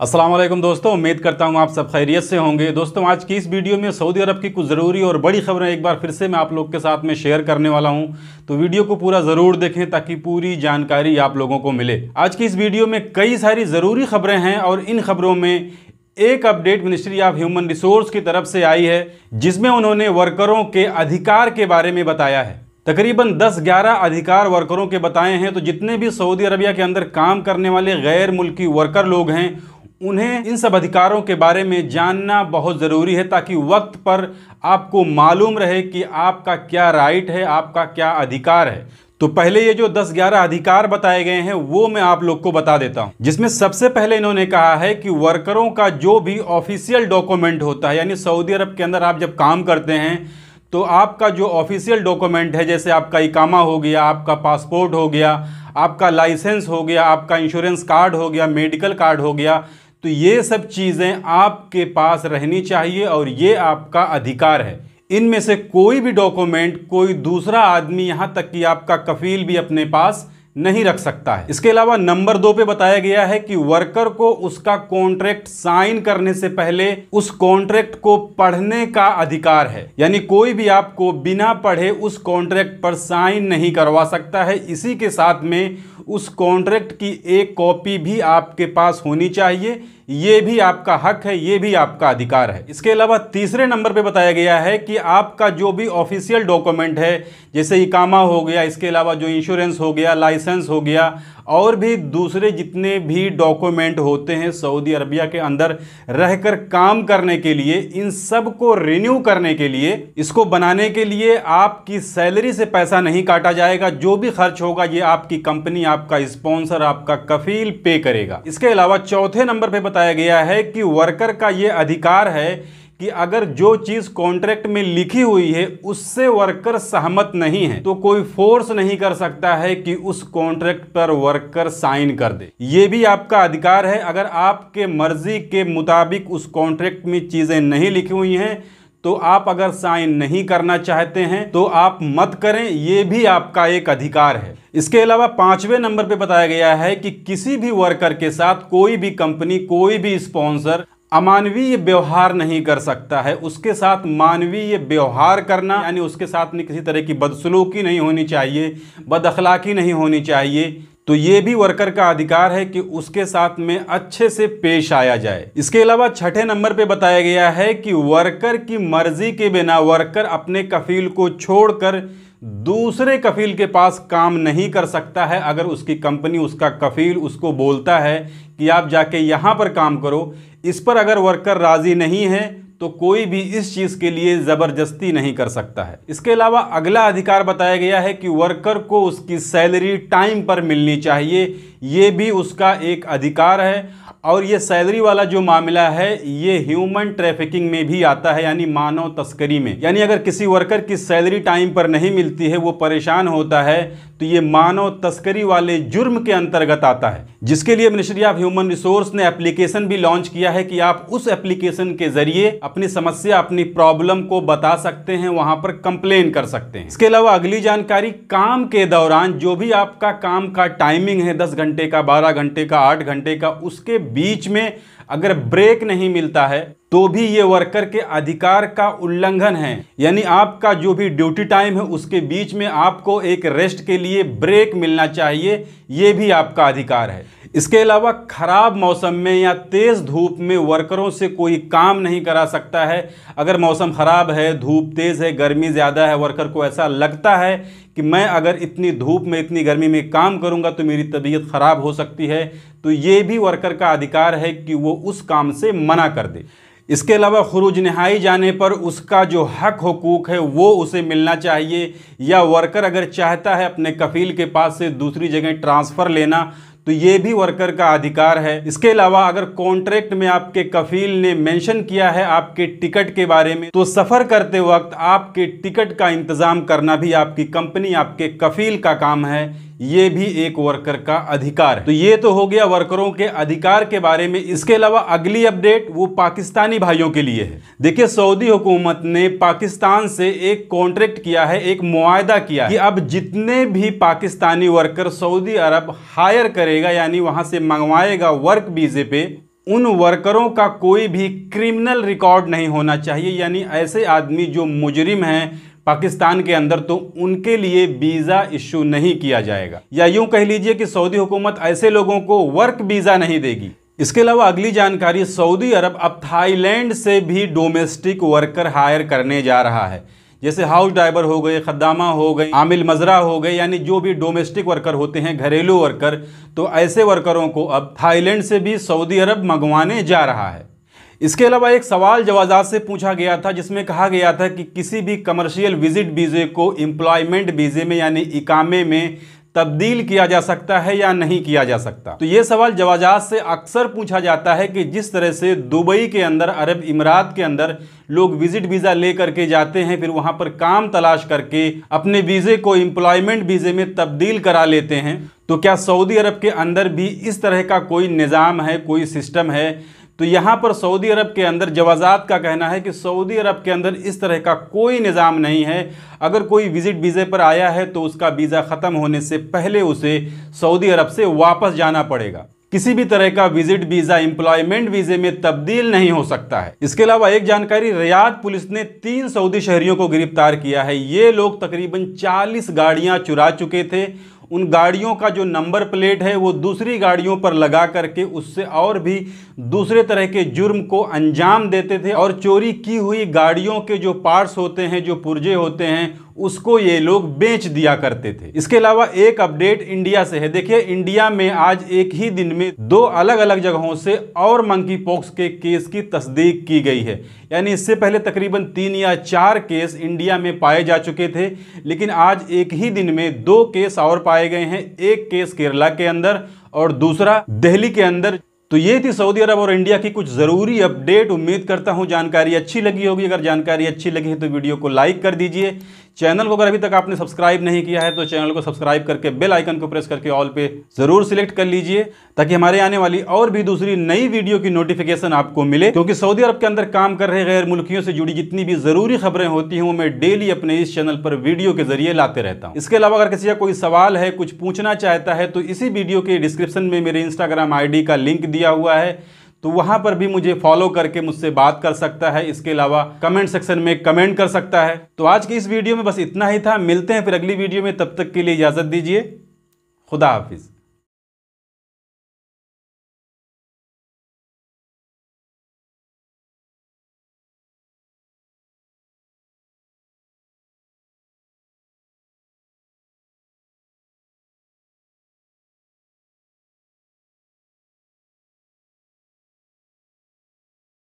अस्सलाम वालेकुम दोस्तों, उम्मीद करता हूँ आप सब खैरियत से होंगे। दोस्तों, आज की इस वीडियो में सऊदी अरब की कुछ ज़रूरी और बड़ी खबरें एक बार फिर से मैं आप लोग के साथ में शेयर करने वाला हूँ। तो वीडियो को पूरा ज़रूर देखें ताकि पूरी जानकारी आप लोगों को मिले। आज की इस वीडियो में कई सारी ज़रूरी खबरें हैं और इन खबरों में एक update ministry of human resource की तरफ से आई है, जिसमें उन्होंने वर्करों के अधिकार के बारे में बताया है। तकरीबन 10-11 अधिकार वर्करों के बताए हैं। तो जितने भी सऊदी अरबिया के अंदर काम करने वाले गैर मुल्की वर्कर लोग हैं, उन्हें इन सब अधिकारों के बारे में जानना बहुत ज़रूरी है ताकि वक्त पर आपको मालूम रहे कि आपका क्या राइट है, आपका क्या अधिकार है। तो पहले ये जो 10-11 अधिकार बताए गए हैं वो मैं आप लोग को बता देता हूं, जिसमें सबसे पहले इन्होंने कहा है कि वर्करों का जो भी ऑफिशियल डॉक्यूमेंट होता है, यानी सऊदी अरब के अंदर आप जब काम करते हैं तो आपका जो ऑफिशियल डॉक्यूमेंट है, जैसे आपका इकामा हो गया, आपका पासपोर्ट हो गया, आपका लाइसेंस हो गया, आपका इंश्योरेंस कार्ड हो गया, मेडिकल कार्ड हो गया, तो ये सब चीज़ें आपके पास रहनी चाहिए और ये आपका अधिकार है। इनमें से कोई भी डॉक्यूमेंट कोई दूसरा आदमी, यहाँ तक कि आपका कफील भी अपने पास नहीं रख सकता है। इसके अलावा नंबर 2 पे बताया गया है कि वर्कर को उसका कॉन्ट्रैक्ट साइन करने से पहले उस कॉन्ट्रैक्ट को पढ़ने का अधिकार है, यानी कोई भी आपको बिना पढ़े उस कॉन्ट्रैक्ट पर साइन नहीं करवा सकता है। इसी के साथ में उस कॉन्ट्रैक्ट की एक कॉपी भी आपके पास होनी चाहिए। ये भी आपका हक है, ये भी आपका अधिकार है। इसके अलावा तीसरे नंबर पे बताया गया है कि आपका जो भी ऑफिशियल डॉक्यूमेंट है, जैसे इकामा हो गया, इसके अलावा जो इंश्योरेंस हो गया, लाइसेंस हो गया, और भी दूसरे जितने भी डॉक्यूमेंट होते हैं सऊदी अरबिया के अंदर रहकर काम करने के लिए, इन सब को रिन्यू करने के लिए, इसको बनाने के लिए आपकी सैलरी से पैसा नहीं काटा जाएगा। जो भी खर्च होगा ये आपकी कंपनी, आपका स्पॉन्सर, आपका कफील पे करेगा। इसके अलावा चौथे नंबर पे बताया गया है कि वर्कर का ये अधिकार है कि अगर जो चीज कॉन्ट्रैक्ट में लिखी हुई है उससे वर्कर सहमत नहीं है तो कोई फोर्स नहीं कर सकता है कि उस कॉन्ट्रैक्ट पर वर्कर साइन कर दे। ये भी आपका अधिकार है। अगर आपके मर्जी के मुताबिक उस कॉन्ट्रैक्ट में चीजें नहीं लिखी हुई हैं तो आप अगर साइन नहीं करना चाहते हैं तो आप मत करें, ये भी आपका एक अधिकार है। इसके अलावा 5वें नंबर पे बताया गया है कि किसी भी वर्कर के साथ कोई भी कंपनी, कोई भी स्पॉन्सर अमानवीय व्यवहार नहीं कर सकता है। उसके साथ मानवीय व्यवहार करना, यानी उसके साथ में किसी तरह की बदसलूकी नहीं होनी चाहिए, बदअखलाकी नहीं होनी चाहिए। तो ये भी वर्कर का अधिकार है कि उसके साथ में अच्छे से पेश आया जाए। इसके अलावा 6ठे नंबर पे बताया गया है कि वर्कर की मर्जी के बिना वर्कर अपने कफील को छोड़कर दूसरे कफील के पास काम नहीं कर सकता है। अगर उसकी कंपनी, उसका कफील उसको बोलता है कि आप जाके यहाँ पर काम करो, इस पर अगर वर्कर राजी नहीं है तो कोई भी इस चीज़ के लिए ज़बरदस्ती नहीं कर सकता है। इसके अलावा अगला अधिकार बताया गया है कि वर्कर को उसकी सैलरी टाइम पर मिलनी चाहिए। ये भी उसका एक अधिकार है। और ये सैलरी वाला जो मामला है ये ह्यूमन ट्रैफिकिंग में भी आता है, यानी मानव तस्करी में। यानी अगर किसी वर्कर की सैलरी टाइम पर नहीं मिलती है, वो परेशान होता है, तो ये मानव तस्करी वाले जुर्म के अंतर्गत आता है, जिसके लिए मिनिस्ट्री ऑफ ह्यूमन रिसोर्स ने एप्लीकेशन भी लॉन्च किया है कि आप उस एप्लीकेशन के जरिए अपनी समस्या, अपनी प्रॉब्लम को बता सकते हैं, वहां पर कंप्लेन कर सकते हैं। इसके अलावा अगली जानकारी, काम के दौरान जो भी आपका काम का टाइमिंग है, 10 घंटे का, 12 घंटे का, 8 घंटे का, उसके बीच में अगर ब्रेक नहीं मिलता है तो भी ये वर्कर के अधिकार का उल्लंघन है। यानी आपका जो भी ड्यूटी टाइम है उसके बीच में आपको एक रेस्ट के लिए ब्रेक मिलना चाहिए, ये भी आपका अधिकार है। इसके अलावा खराब मौसम में या तेज धूप में वर्करों से कोई काम नहीं करा सकता है। अगर मौसम खराब है, धूप तेज है, गर्मी ज़्यादा है, वर्कर को ऐसा लगता है कि मैं अगर इतनी धूप में, इतनी गर्मी में काम करूंगा तो मेरी तबीयत खराब हो सकती है, तो ये भी वर्कर का अधिकार है कि वो उस काम से मना कर दे। इसके अलावा खुरूज नहाई जाने पर उसका जो हक हुकूक है वो उसे मिलना चाहिए, या वर्कर अगर चाहता है अपने कफील के पास से दूसरी जगह ट्रांसफ़र लेना तो ये भी वर्कर का अधिकार है। इसके अलावा अगर कॉन्ट्रैक्ट में आपके कफील ने मेंशन किया है आपके टिकट के बारे में, तो सफ़र करते वक्त आपके टिकट का इंतज़ाम करना भी आपकी कंपनी, आपके कफील का काम है। ये भी एक वर्कर का अधिकार है। तो ये तो हो गया वर्करों के अधिकार के बारे में। इसके अलावा अगली अपडेट वो पाकिस्तानी भाइयों के लिए है। देखिए, सऊदी हुकूमत ने पाकिस्तान से एक कॉन्ट्रैक्ट किया है, एक मुआहदा किया है कि अब जितने भी पाकिस्तानी वर्कर सऊदी अरब हायर करेगा, यानी वहां से मंगवाएगा वर्क वीजे पे, उन वर्करों का कोई भी क्रिमिनल रिकॉर्ड नहीं होना चाहिए, यानी ऐसे आदमी जो मुजरिम हैं पाकिस्तान के अंदर, तो उनके लिए वीज़ा इश्यू नहीं किया जाएगा, या यूं कह लीजिए कि सऊदी हुकूमत ऐसे लोगों को वर्क वीज़ा नहीं देगी। इसके अलावा अगली जानकारी, सऊदी अरब अब थाईलैंड से भी डोमेस्टिक वर्कर हायर करने जा रहा है। जैसे हाउस ड्राइवर हो गए, खद्दामा हो गए, आमिल मजरा हो गए, यानी जो भी डोमेस्टिक वर्कर होते हैं, घरेलू वर्कर, तो ऐसे वर्करों को अब थाईलैंड से भी सऊदी अरब मंगवाने जा रहा है। इसके अलावा एक सवाल जवाजात से पूछा गया था जिसमें कहा गया था कि किसी भी कमर्शियल विजिट वीज़े को एम्प्लॉयमेंट वीज़े में यानी इकामे में तब्दील किया जा सकता है या नहीं किया जा सकता। तो ये सवाल जवाजात से अक्सर पूछा जाता है कि जिस तरह से दुबई के अंदर, अरब इमारात के अंदर लोग विजिट वीज़ा ले करके जाते हैं, फिर वहाँ पर काम तलाश करके अपने वीज़े को एम्प्लॉयमेंट वीज़े में तब्दील करा लेते हैं, तो क्या सऊदी अरब के अंदर भी इस तरह का कोई निज़ाम है, कोई सिस्टम है? तो यहाँ पर सऊदी अरब के अंदर जवाजात का कहना है कि सऊदी अरब के अंदर इस तरह का कोई निज़ाम नहीं है। अगर कोई विजिट वीज़े पर आया है तो उसका वीज़ा ख़त्म होने से पहले उसे सऊदी अरब से वापस जाना पड़ेगा। किसी भी तरह का विजिट वीज़ा एम्प्लॉयमेंट वीज़े में तब्दील नहीं हो सकता है। इसके अलावा एक जानकारी, रियाद पुलिस ने 3 सऊदी शहरियों को गिरफ्तार किया है। ये लोग तकरीबन 40 गाड़ियाँ चुरा चुके थे। उन गाड़ियों का जो नंबर प्लेट है वो दूसरी गाड़ियों पर लगा करके उससे और भी दूसरे तरह के जुर्म को अंजाम देते थे, और चोरी की हुई गाड़ियों के जो पार्ट्स होते हैं, जो पुर्जे होते हैं, उसको ये लोग बेच दिया करते थे। इसके अलावा एक अपडेट इंडिया से है। देखिए, इंडिया में आज एक ही दिन में 2 अलग अलग जगहों से और मंकी पॉक्स के केस की तस्दीक की गई है। यानी इससे पहले तकरीबन 3 या 4 केस इंडिया में पाए जा चुके थे, लेकिन आज एक ही दिन में 2 केस और पाए गए हैं। एक केस केरला के अंदर और दूसरा दिल्ली के अंदर। तो ये थी सऊदी अरब और इंडिया की कुछ ज़रूरी अपडेट। उम्मीद करता हूँ जानकारी अच्छी लगी होगी। अगर जानकारी अच्छी लगी है तो वीडियो को लाइक कर दीजिए। चैनल को अगर अभी तक आपने सब्सक्राइब नहीं किया है तो चैनल को सब्सक्राइब करके बेल आइकन को प्रेस करके ऑल पे ज़रूर सिलेक्ट कर लीजिए, ताकि हमारे आने वाली और भी दूसरी नई वीडियो की नोटिफिकेशन आपको मिले। क्योंकि सऊदी अरब के अंदर काम कर रहे गैर मुल्कियों से जुड़ी जितनी भी ज़रूरी खबरें होती हैं वो मैं डेली अपने इस चैनल पर वीडियो के जरिए लाते रहता हूँ। इसके अलावा अगर किसी का कोई सवाल है, कुछ पूछना चाहता है, तो इसी वीडियो के डिस्क्रिप्शन में मेरे इंस्टाग्राम ID का लिंक दिया हुआ है, तो वहां पर भी मुझे फॉलो करके मुझसे बात कर सकता है। इसके अलावा कमेंट सेक्शन में कमेंट कर सकता है। तो आज की इस वीडियो में बस इतना ही था। मिलते हैं फिर अगली वीडियो में, तब तक के लिए इजाज़त दीजिए। खुदा हाफिज़।